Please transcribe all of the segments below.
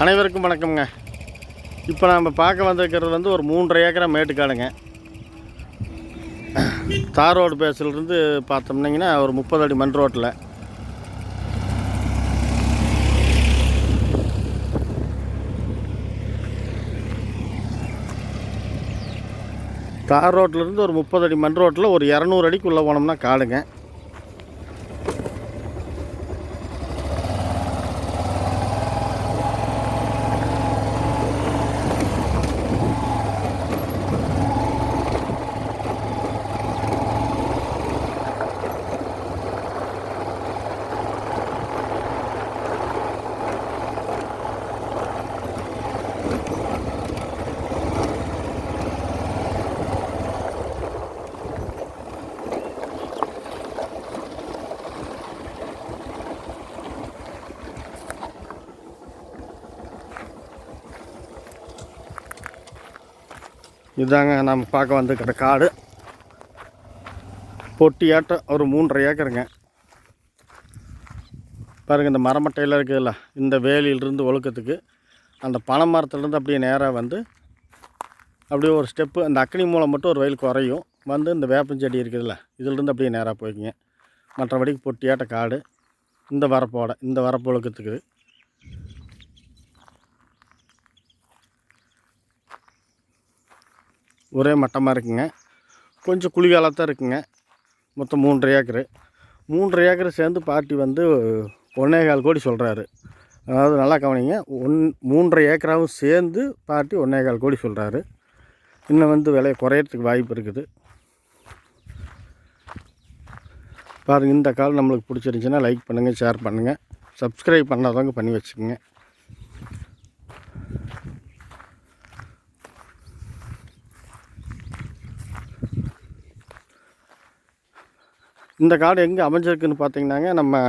அனைவருக்கும் வணக்கம்ங்க. இப்போ நம்ம பார்க்க வந்திருக்கிறது வந்து ஒரு 3.5 ஏக்கரா மேட்டுக்காடுங்க. தார் ரோடு பேஸ்லேருந்து பார்த்தோம்னிங்கன்னா ஒரு 30 அடி மண் ரோட்டில் தார் ரோட்லேருந்து ஒரு 30 அடி மண் ரோட்டில் ஒரு 200 அடிக்கு உள்ளே போனோம்னா காடுங்க. இதாங்க நம்ம பார்க்க வந்துக்கிற காடு. பொட்டியாட்டம் ஒரு 3.5 ஏக்கருங்க. பாருங்கள், இந்த மரமட்டையில் இருக்குதுல்ல, இந்த வேலியிலிருந்து ஒழுக்கத்துக்கு அந்த பனை மரத்துலேருந்து அப்படியே நேராக வந்து அப்படியே ஒரு ஸ்டெப்பு அந்த அக்னி மூலம் மட்டும் ஒரு வயல் குறையும் வந்து இந்த வேப்பஞ்செடி இருக்குதுல்ல, இதிலிருந்து அப்படியே நேராக போய்க்குங்க. மற்றபடிக்கு பொட்டியாட்ட காடு. இந்த வரப்பு ஒழுக்கத்துக்கு ஒரே மட்டமாக இருக்குங்க. கொஞ்சம் குளிகாலத்தான் இருக்குங்க. மொத்தம் 3.5 ஏக்கரு சேர்ந்து பார்ட்டி வந்து 1.25 கோடி சொல்கிறாரு. அதாவது நல்லா கவனிங்க, 3.5 ஏக்கராவும் சேர்ந்து பார்ட்டி 1.25 கோடி சொல்கிறாரு. இன்னும் வந்து விலையை குறையிறதுக்கு வாய்ப்பு இருக்குது. பாருங்கள், இந்த கால் நம்மளுக்கு பிடிச்சிருந்துச்சின்னா லைக் பண்ணுங்கள், ஷேர் பண்ணுங்கள், சப்ஸ்கிரைப் பண்ணாதவங்க பண்ணி வச்சுக்கோங்க. இந்த காடு எங்கே அமைஞ்சிருக்குன்னு பார்த்தீங்கன்னாங்க, நம்ம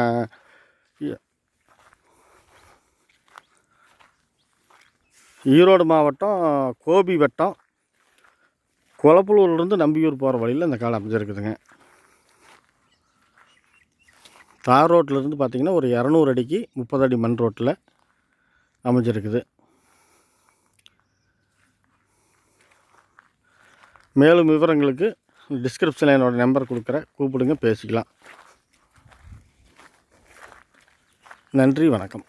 ஈரோடு மாவட்டம் கோபி வட்டம் குளப்பலூர்லேருந்து நம்பியூர் போகிற வழியில் இந்த காடு அமைஞ்சிருக்குதுங்க. தார் ரோட்டிலேருந்து பார்த்திங்கன்னா ஒரு 200 அடிக்கு 30 அடி மண் ரோட்டில் அமைஞ்சிருக்குது. மேலும் விவரங்களுக்கு டிஸ்கிரிப்ஷனில் என்னோடய நம்பர் கொடுக்குறேன், கூப்பிடுங்க, பேசிக்கலாம். நன்றி, வணக்கம்.